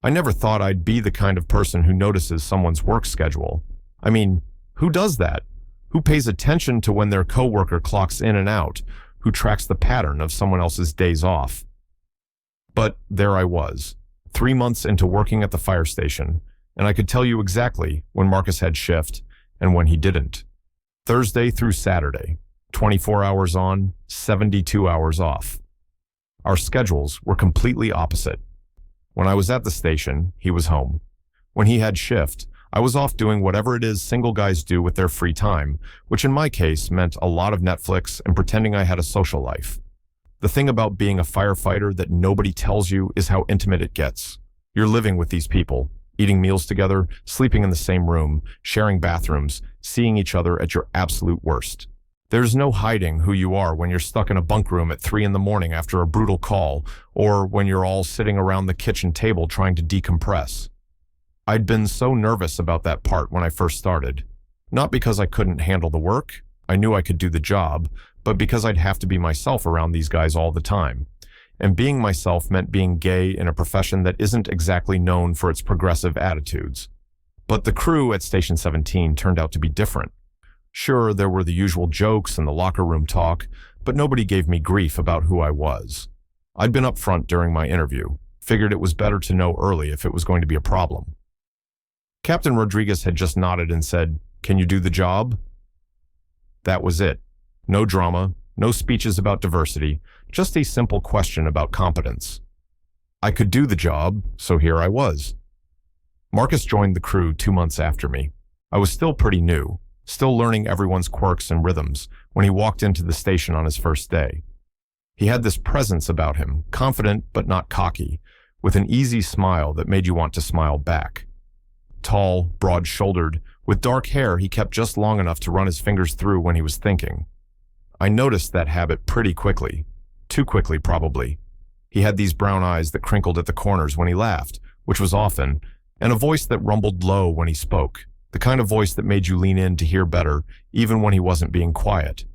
I never thought I'd be the kind of person who notices someone's work schedule. I mean, who does that? Who pays attention to when their coworker clocks in and out? Who tracks the pattern of someone else's days off? But there I was, 3 months into working at the fire station, and I could tell you exactly when Marcus had shift and when he didn't. Thursday through Saturday, 24 hours on, 72 hours off. Our schedules were completely opposite. When I was at the station, he was home. When he had shift, I was off doing whatever it is single guys do with their free time, which in my case meant a lot of Netflix and pretending I had a social life. The thing about being a firefighter that nobody tells you is how intimate it gets. You're living with these people, eating meals together, sleeping in the same room, sharing bathrooms, seeing each other at your absolute worst. There's no hiding who you are when you're stuck in a bunk room at 3 a.m. after a brutal call, or when you're all sitting around the kitchen table trying to decompress. I'd been so nervous about that part when I first started. Not because I couldn't handle the work, I knew I could do the job, but because I'd have to be myself around these guys all the time. And being myself meant being gay in a profession that isn't exactly known for its progressive attitudes. But the crew at Station 17 turned out to be different. Sure, there were the usual jokes and the locker room talk, but nobody gave me grief about who I was. I'd been upfront during my interview, figured it was better to know early if it was going to be a problem. Captain Rodriguez had just nodded and said, "Can you do the job?" That was it. No drama, no speeches about diversity, just a simple question about competence. I could do the job, so here I was. Marcus joined the crew 2 months after me. I was still pretty new, still learning everyone's quirks and rhythms when he walked into the station on his first day. He had this presence about him, confident but not cocky, with an easy smile that made you want to smile back. Tall, broad-shouldered, with dark hair he kept just long enough to run his fingers through when he was thinking. I noticed that habit pretty quickly. Too quickly, probably. He had these brown eyes that crinkled at the corners when he laughed, which was often, and a voice that rumbled low when he spoke, the kind of voice that made you lean in to hear better, even when he wasn't being quiet.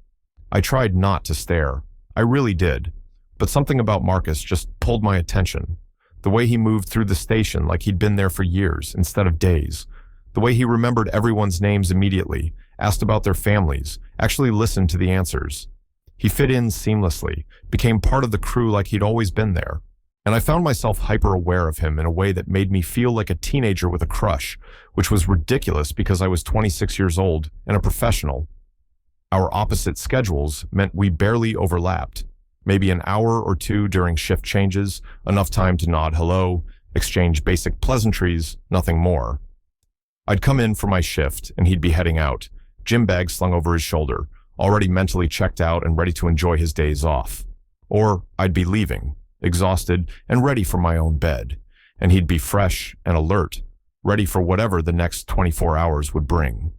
I tried not to stare. I really did. But something about Marcus just pulled my attention. The way he moved through the station like he'd been there for years instead of days. The way he remembered everyone's names immediately, asked about their families, actually listened to the answers. He fit in seamlessly, became part of the crew like he'd always been there. And I found myself hyper-aware of him in a way that made me feel like a teenager with a crush, which was ridiculous because I was 26 years old and a professional. Our opposite schedules meant we barely overlapped. Maybe an hour or two during shift changes, enough time to nod hello, exchange basic pleasantries, nothing more. I'd come in for my shift and he'd be heading out, gym bag slung over his shoulder, already mentally checked out and ready to enjoy his days off. Or I'd be leaving, exhausted and ready for my own bed, and he'd be fresh and alert, ready for whatever the next 24 hours would bring.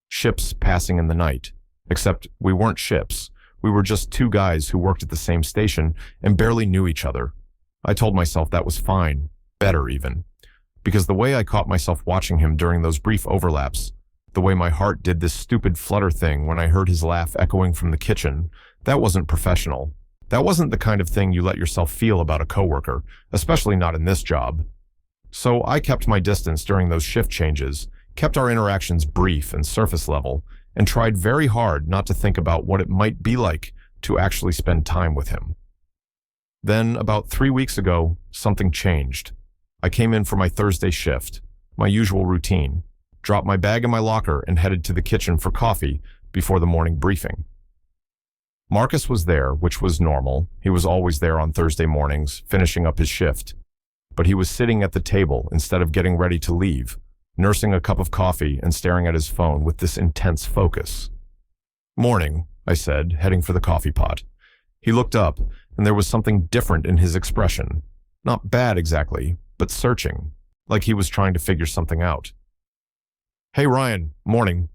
Ships passing in the night, except we weren't ships. We were just two guys who worked at the same station and barely knew each other. I told myself that was fine, better even, because the way I caught myself watching him during those brief overlaps, the way my heart did this stupid flutter thing when I heard his laugh echoing from the kitchen, that wasn't professional. That wasn't the kind of thing you let yourself feel about a coworker, especially not in this job. So I kept my distance during those shift changes, kept our interactions brief and surface level, and tried very hard not to think about what it might be like to actually spend time with him. Then, about 3 weeks ago, something changed. I came in for my Thursday shift, my usual routine, dropped my bag in my locker and headed to the kitchen for coffee before the morning briefing. Marcus was there, which was normal. He was always there on Thursday mornings, finishing up his shift. But he was sitting at the table instead of getting ready to leave, nursing a cup of coffee and staring at his phone with this intense focus. "Morning," I said, heading for the coffee pot. He looked up, and there was something different in his expression. Not bad exactly, but searching, like he was trying to figure something out. "Hey Ryan, morning."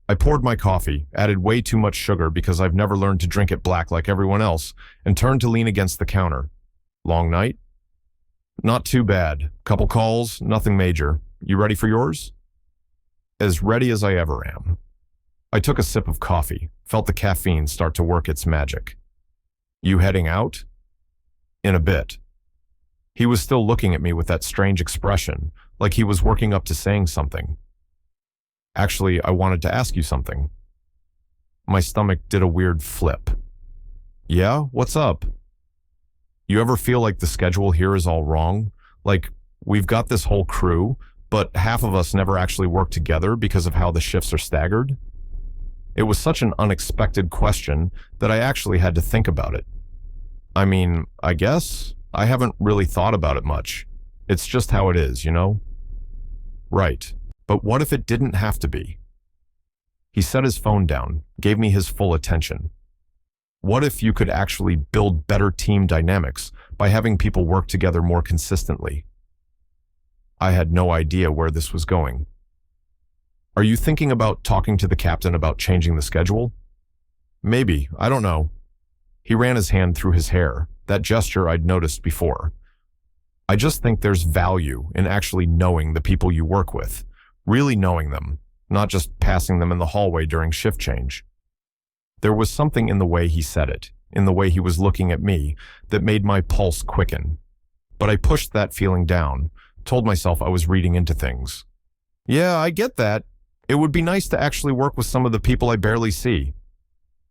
I poured my coffee, added way too much sugar because I've never learned to drink it black like everyone else, and turned to lean against the counter. "Long night?" "Not too bad. Couple calls, nothing major. You ready for yours?" "As ready as I ever am." I took a sip of coffee, felt the caffeine start to work its magic. "You heading out?" "In a bit." He was still looking at me with that strange expression, like he was working up to saying something. Actually, I wanted to ask you something. My stomach did a weird flip. Yeah, what's up? You ever feel like the schedule here is all wrong? Like, we've got this whole crew, but half of us never actually work together because of how the shifts are staggered? It was such an unexpected question that I actually had to think about it. I mean, I guess I haven't really thought about it much. It's just how it is, you know? Right. But what if it didn't have to be? He set his phone down, gave me his full attention. What if you could actually build better team dynamics by having people work together more consistently? I had no idea where this was going. Are you thinking about talking to the captain about changing the schedule? Maybe, I don't know. He ran his hand through his hair, that gesture I'd noticed before. I just think there's value in actually knowing the people you work with, really knowing them, not just passing them in the hallway during shift change. There was something in the way he said it, in the way he was looking at me, that made my pulse quicken. But I pushed that feeling down, told myself I was reading into things. Yeah, I get that. It would be nice to actually work with some of the people I barely see.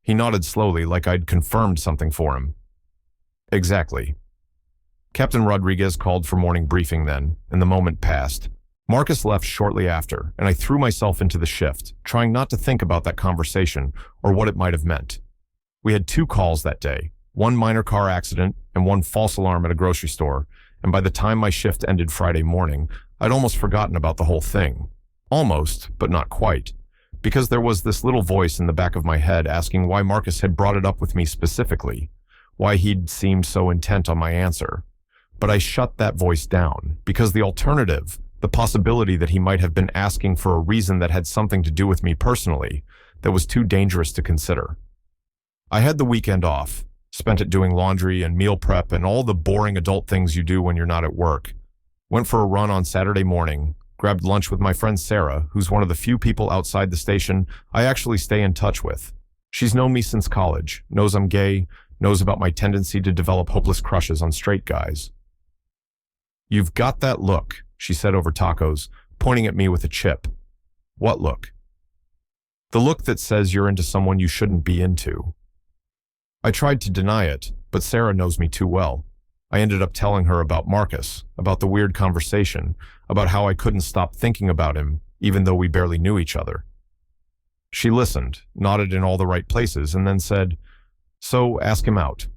He nodded slowly, like I'd confirmed something for him. Exactly. Captain Rodriguez called for morning briefing then, and the moment passed. Marcus left shortly after, and I threw myself into the shift, trying not to think about that conversation or what it might have meant. We had 2 calls that day, one minor car accident and one false alarm at a grocery store, and by the time my shift ended Friday morning, I'd almost forgotten about the whole thing. Almost, but not quite, because there was this little voice in the back of my head asking why Marcus had brought it up with me specifically, why he'd seemed so intent on my answer. But I shut that voice down, because the alternative, the possibility that he might have been asking for a reason that had something to do with me personally, that was too dangerous to consider. I had the weekend off, spent it doing laundry and meal prep and all the boring adult things you do when you're not at work. Went for a run on Saturday morning, grabbed lunch with my friend Sarah, who's one of the few people outside the station I actually stay in touch with. She's known me since college, knows I'm gay, knows about my tendency to develop hopeless crushes on straight guys. You've got that look, she said over tacos, pointing at me with a chip. What look? The look that says you're into someone you shouldn't be into. I tried to deny it, but Sarah knows me too well. I ended up telling her about Marcus, about the weird conversation, about how I couldn't stop thinking about him, even though we barely knew each other. She listened, nodded in all the right places, and then said, "So ask him out."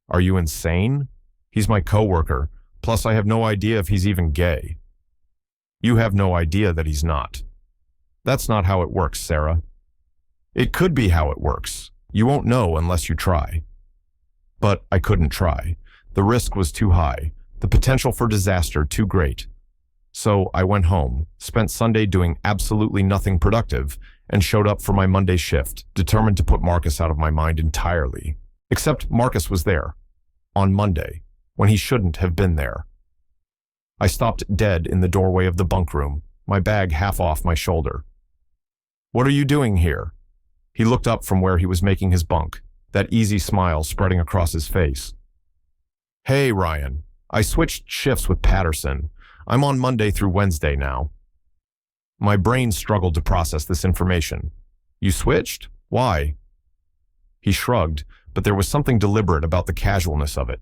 Are you insane? He's my coworker. Plus, I have no idea if he's even gay. You have no idea that he's not. That's not how it works, Sarah. It could be how it works. You won't know unless you try. But I couldn't try. The risk was too high, the potential for disaster too great. So I went home, spent Sunday doing absolutely nothing productive, and showed up for my Monday shift, determined to put Marcus out of my mind entirely. Except Marcus was there, on Monday, when he shouldn't have been there. I stopped dead in the doorway of the bunk room, my bag half off my shoulder. "What are you doing here?" He looked up from where he was making his bunk, that easy smile spreading across his face. "Hey, Ryan. I switched shifts with Patterson. I'm on Monday through Wednesday now." My brain struggled to process this information. "You switched? Why?" He shrugged, but there was something deliberate about the casualness of it.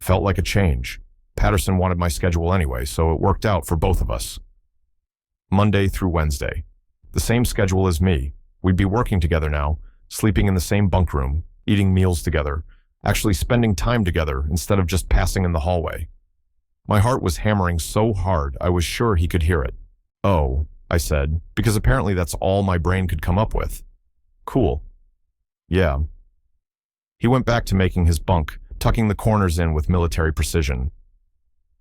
Felt like a change. Patterson wanted my schedule anyway, so it worked out for both of us. Monday through Wednesday. The same schedule as me. We'd be working together now, sleeping in the same bunk room, eating meals together, actually spending time together instead of just passing in the hallway. My heart was hammering so hard I was sure he could hear it. "Oh," I said, because apparently that's all my brain could come up with. "Cool." "Yeah." He went back to making his bunk, tucking the corners in with military precision.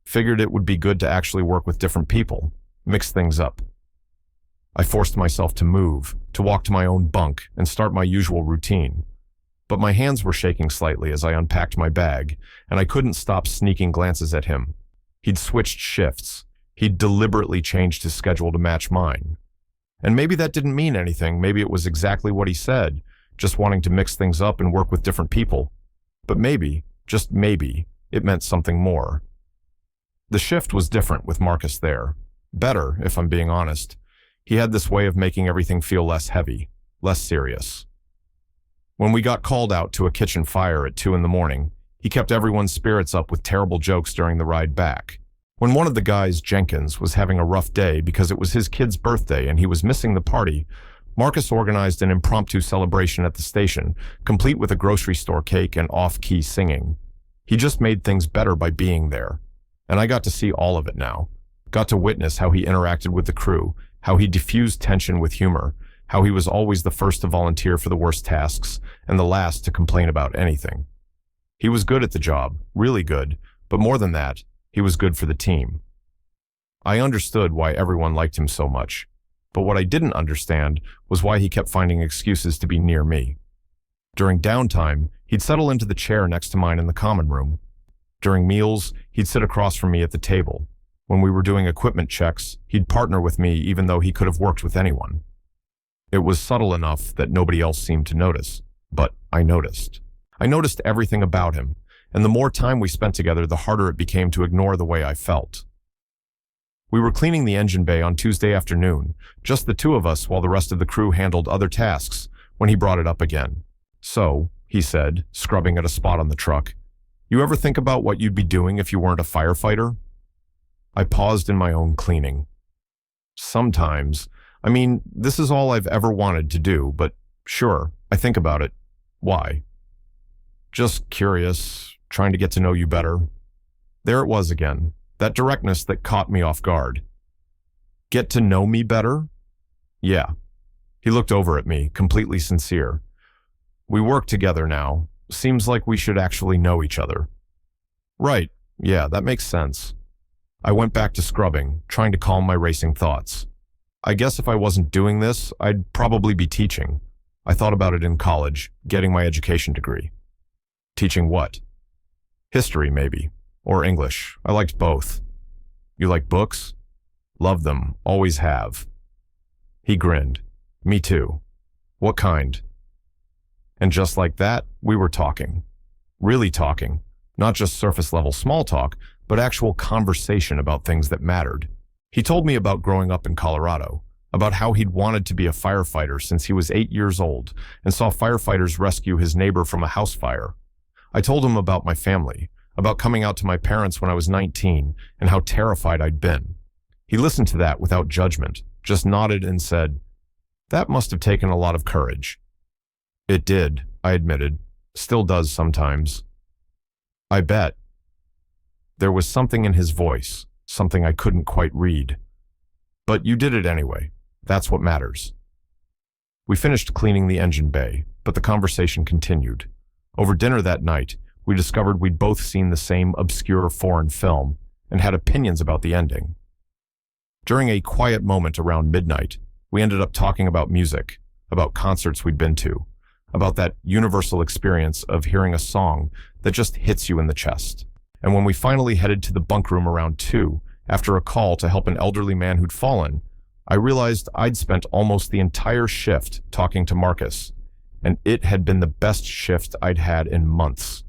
Figured it would be good to actually work with different people, mix things up. I forced myself to move, to walk to my own bunk and start my usual routine. But my hands were shaking slightly as I unpacked my bag, and I couldn't stop sneaking glances at him. He'd switched shifts. He'd deliberately changed his schedule to match mine. And maybe that didn't mean anything. Maybe it was exactly what he said, just wanting to mix things up and work with different people. But maybe, just maybe, it meant something more. The shift was different with Marcus there. Better, if I'm being honest. He had this way of making everything feel less heavy, less serious. When we got called out to a kitchen fire at 2 in the morning, he kept everyone's spirits up with terrible jokes during the ride back. When one of the guys, Jenkins, was having a rough day because it was his kid's birthday and he was missing the party, Marcus organized an impromptu celebration at the station, complete with a grocery store cake and off-key singing. He just made things better by being there. And I got to see all of it now. Got to witness how he interacted with the crew, how he diffused tension with humor, how he was always the first to volunteer for the worst tasks and the last to complain about anything. He was good at the job, really good, but more than that, he was good for the team. I understood why everyone liked him so much, but what I didn't understand was why he kept finding excuses to be near me. During downtime, he'd settle into the chair next to mine in the common room. During meals, he'd sit across from me at the table. When we were doing equipment checks, he'd partner with me even though he could have worked with anyone. It was subtle enough that nobody else seemed to notice, but I noticed. I noticed everything about him, and the more time we spent together, the harder it became to ignore the way I felt. We were cleaning the engine bay on Tuesday afternoon, just the two of us while the rest of the crew handled other tasks, when he brought it up again. "So," he said, scrubbing at a spot on the truck, "you ever think about what you'd be doing if you weren't a firefighter?" I paused in my own cleaning. Sometimes. I mean, this is all I've ever wanted to do, but sure, I think about it. Why? Just curious, trying to get to know you better. There it was again, that directness that caught me off guard. Get to know me better? Yeah. He looked over at me, completely sincere. We work together now. Seems like we should actually know each other. Right, yeah, that makes sense. I went back to scrubbing, trying to calm my racing thoughts. I guess if I wasn't doing this, I'd probably be teaching. I thought about it in college, getting my education degree. Teaching what? History, maybe. Or English. I liked both. You like books? Love them. Always have. He grinned. Me too. What kind? And just like that, we were talking. Really talking. Not just surface-level small talk, but actual conversation about things that mattered. He told me about growing up in Colorado, about how he'd wanted to be a firefighter since he was 8 years old and saw firefighters rescue his neighbor from a house fire. I told him about my family, about coming out to my parents when I was 19 and how terrified I'd been. He listened to that without judgment, just nodded and said, "That must have taken a lot of courage." It did, I admitted. Still does sometimes. I bet. There was something in his voice, something I couldn't quite read. But you did it anyway. That's what matters. We finished cleaning the engine bay, but the conversation continued. Over dinner that night, we discovered we'd both seen the same obscure foreign film and had opinions about the ending. During a quiet moment around midnight, we ended up talking about music, about concerts we'd been to, about that universal experience of hearing a song that just hits you in the chest. And when we finally headed to the bunk room around 2, after a call to help an elderly man who'd fallen, I realized I'd spent almost the entire shift talking to Marcus, and it had been the best shift I'd had in months.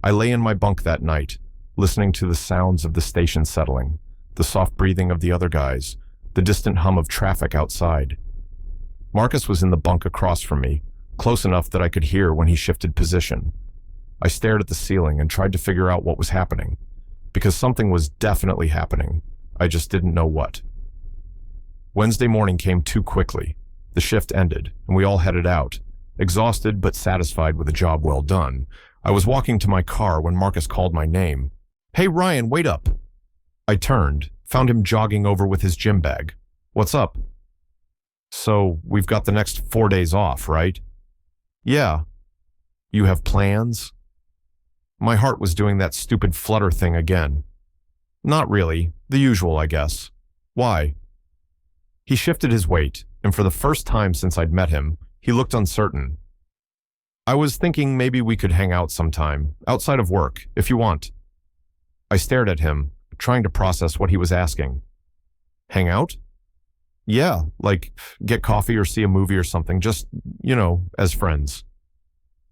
I lay in my bunk that night, listening to the sounds of the station settling, the soft breathing of the other guys, the distant hum of traffic outside. Marcus was in the bunk across from me, close enough that I could hear when he shifted position. I stared at the ceiling and tried to figure out what was happening, because something was definitely happening. I just didn't know what. Wednesday morning came too quickly. The shift ended, and we all headed out. Exhausted but satisfied with a job well done, I was walking to my car when Marcus called my name. "Hey Ryan, wait up!" I turned, found him jogging over with his gym bag. "What's up?" "So, we've got the next 4 days off, right?" "Yeah." "You have plans?" My heart was doing that stupid flutter thing again. "Not really. The usual, I guess." "Why?" He shifted his weight, and for the first time since I'd met him, he looked uncertain. "I was thinking maybe we could hang out sometime, outside of work, if you want." I stared at him, trying to process what he was asking. "Hang out?" "Yeah, like get coffee or see a movie or something, just, as friends."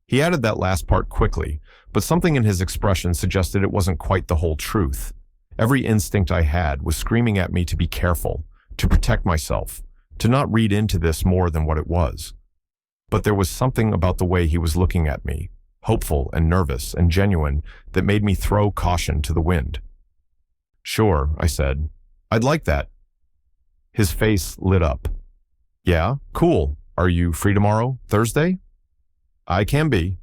He added that last part quickly, but something in his expression suggested it wasn't quite the whole truth. Every instinct I had was screaming at me to be careful, to protect myself, to not read into this more than what it was. But there was something about the way he was looking at me, hopeful and nervous and genuine, that made me throw caution to the wind. "Sure," I said. "I'd like that." His face lit up. "Yeah, cool. Are you free tomorrow, Thursday?" "I can be."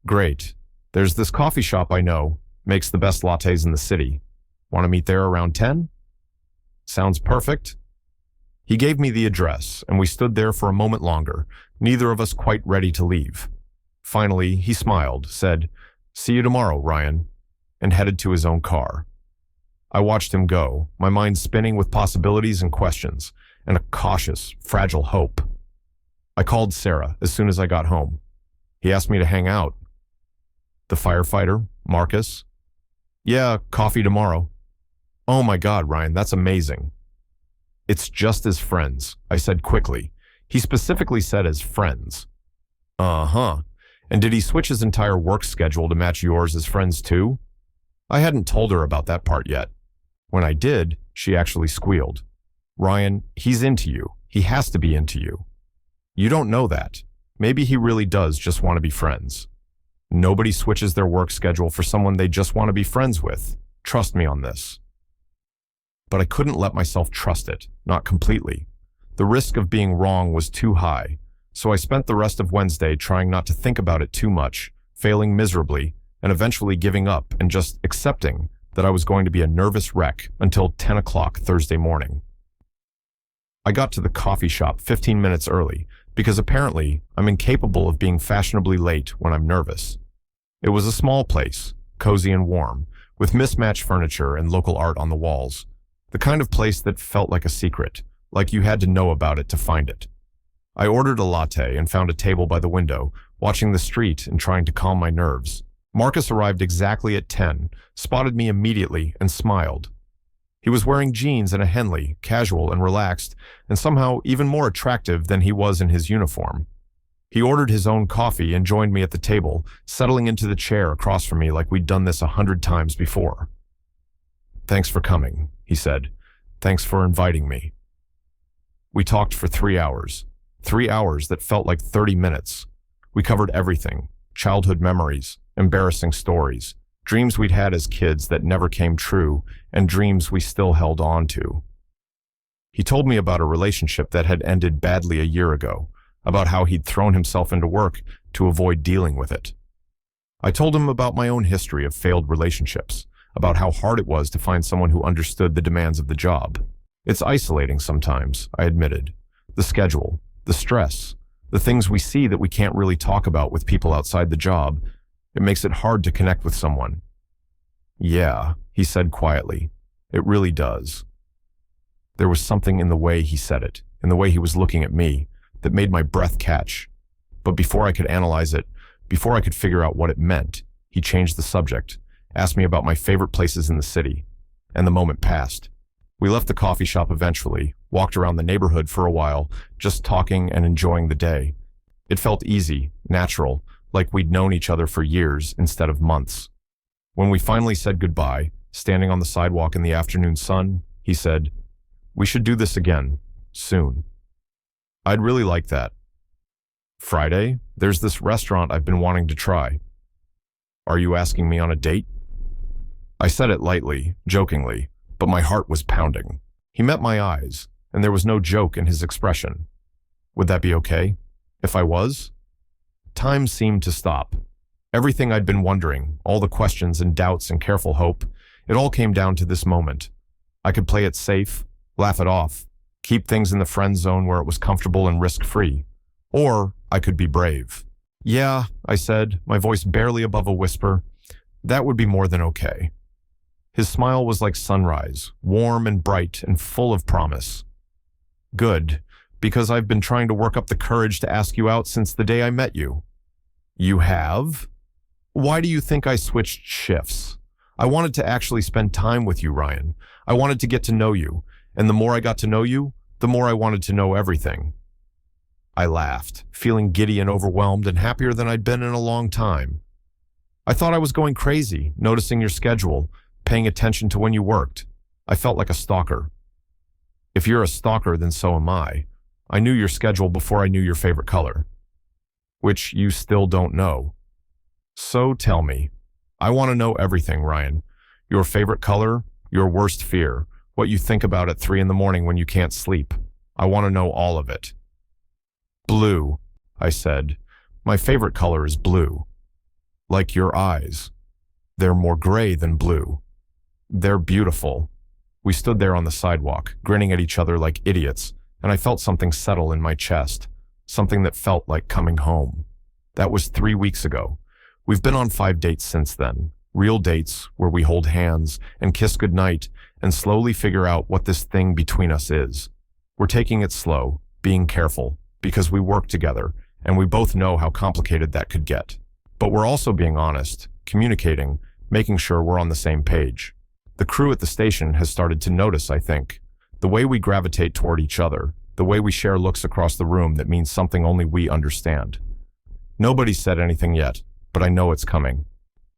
"Great. There's this coffee shop I know, makes the best lattes in the city. Want to meet there around 10? "Sounds perfect." He gave me the address, and we stood there for a moment longer, neither of us quite ready to leave. Finally, he smiled, said, "See you tomorrow, Ryan," and headed to his own car. I watched him go, my mind spinning with possibilities and questions, and a cautious, fragile hope. I called Sarah as soon as I got home. He asked me to hang out. "The firefighter, Marcus?" "Yeah, coffee tomorrow." "Oh my God, Ryan, that's amazing." "It's just as friends," I said quickly. He specifically said as friends. "Uh-huh. And did he switch his entire work schedule to match yours as friends too?" I hadn't told her about that part yet. When I did, she actually squealed. "Ryan, he's into you. He has to be into you." "You don't know that. Maybe he really does just want to be friends." Nobody switches their work schedule for someone they just want to be friends with. Trust me on this. But I couldn't let myself trust it, not completely. The risk of being wrong was too high, so I spent the rest of Wednesday trying not to think about it too much, failing miserably, and eventually giving up and just accepting that I was going to be a nervous wreck until 10 o'clock Thursday morning. I got to the coffee shop 15 minutes early, because apparently I'm incapable of being fashionably late when I'm nervous. It was a small place, cozy and warm, with mismatched furniture and local art on the walls. The kind of place that felt like a secret, like you had to know about it to find it. I ordered a latte and found a table by the window, watching the street and trying to calm my nerves. Marcus arrived exactly at 10, spotted me immediately, and smiled. He was wearing jeans and a Henley, casual and relaxed, and somehow even more attractive than he was in his uniform. He ordered his own coffee and joined me at the table, settling into the chair across from me like we'd done this 100 times before. "Thanks for coming," he said. "Thanks for inviting me." We talked for 3 hours. 3 hours that felt like 30 minutes. We covered everything: childhood memories, embarrassing stories, dreams we'd had as kids that never came true, and dreams we still held on to. He told me about a relationship that had ended badly a year ago, about how he'd thrown himself into work to avoid dealing with it. I told him about my own history of failed relationships, about how hard it was to find someone who understood the demands of the job. "It's isolating sometimes," I admitted. "The schedule, the stress, the things we see that we can't really talk about with people outside the job. It makes it hard to connect with someone." "Yeah," he said quietly. "It really does." There was something in the way he said it, in the way he was looking at me, that made my breath catch. But before I could analyze it, before I could figure out what it meant, he changed the subject, asked me about my favorite places in the city, and the moment passed. We left the coffee shop eventually, walked around the neighborhood for a while, just talking and enjoying the day. It felt easy, natural, like we'd known each other for years instead of months. When we finally said goodbye, standing on the sidewalk in the afternoon sun, he said, "We should do this again, soon." "I'd really like that." "Friday, there's this restaurant I've been wanting to try." "Are you asking me on a date?" I said it lightly, jokingly, but my heart was pounding. He met my eyes, and there was no joke in his expression. Would that be okay? If I was? Time seemed to stop. Everything I'd been wondering, all the questions and doubts and careful hope, it all came down to this moment. I could play it safe, laugh it off, keep things in the friend zone where it was comfortable and risk-free. Or I could be brave. "Yeah," I said, my voice barely above a whisper. "That would be more than okay." His smile was like sunrise, warm and bright and full of promise. "Good, because I've been trying to work up the courage to ask you out since the day I met you." "You have?" "Why do you think I switched shifts? I wanted to actually spend time with you, Ryan. I wanted to get to know you, and the more I got to know you, the more I wanted to know everything." I laughed, feeling giddy and overwhelmed and happier than I'd been in a long time. "I thought I was going crazy, noticing your schedule, paying attention to when you worked. I felt like a stalker. If you're a stalker, then so am I. I knew your schedule before I knew your favorite color, which you still don't know. So tell me. I want to know everything, Ryan. Your favorite color, your worst fear, what you think about at 3 in the morning when you can't sleep. I want to know all of it. Blue, I said. My favorite color is blue. Like your eyes. They're more gray than blue. They're beautiful. We stood there on the sidewalk, grinning at each other like idiots, and I felt something settle in my chest, something that felt like coming home. That was 3 weeks ago. We've been on 5 dates since then. Real dates where we hold hands and kiss goodnight and slowly figure out what this thing between us is. We're taking it slow, being careful, because we work together, and we both know how complicated that could get. But we're also being honest, communicating, making sure we're on the same page. The crew at the station has started to notice, I think. The way we gravitate toward each other, the way we share looks across the room that means something only we understand. Nobody's said anything yet, but I know it's coming.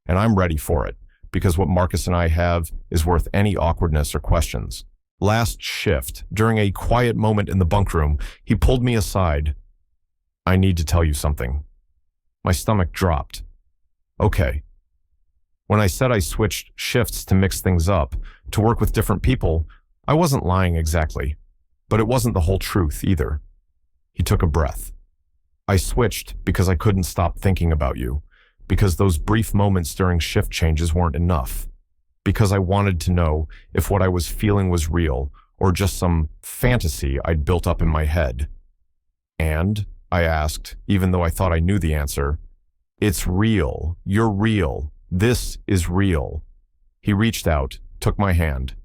And I'm ready for it, because what Marcus and I have is worth any awkwardness or questions. Last shift, during a quiet moment in the bunk room, he pulled me aside. I need to tell you something. My stomach dropped. Okay. When I said I switched shifts to mix things up, to work with different people, I wasn't lying exactly, but it wasn't the whole truth either. He took a breath. I switched because I couldn't stop thinking about you, because those brief moments during shift changes weren't enough, because I wanted to know if what I was feeling was real or just some fantasy I'd built up in my head. And, I asked, even though I thought I knew the answer, it's real. You're real. This is real. He reached out, took my hand.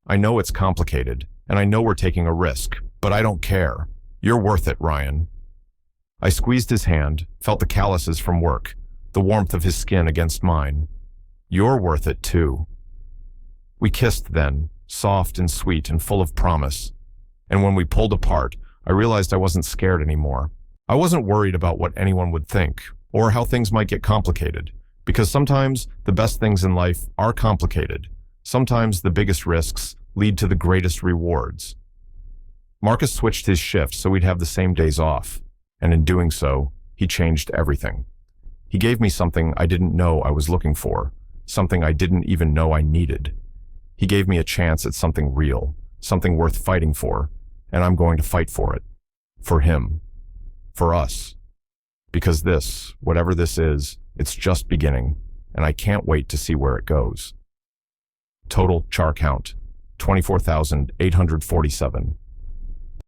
I know it's complicated, and I know we're taking a risk, but I don't care. You're worth it, Ryan. I squeezed his hand, felt the calluses from work, the warmth of his skin against mine. You're worth it too. We kissed then, soft and sweet and full of promise. And when we pulled apart, I realized I wasn't scared anymore. I wasn't worried about what anyone would think, or how things might get complicated, because sometimes the best things in life are complicated. Sometimes the biggest risks lead to the greatest rewards. Marcus switched his shift so we'd have the same days off, and in doing so, he changed everything. He gave me something I didn't know I was looking for, something I didn't even know I needed. He gave me a chance at something real, something worth fighting for, and I'm going to fight for it. For him. For us. Because this, whatever this is, it's just beginning, and I can't wait to see where it goes. Total char count, 24,847.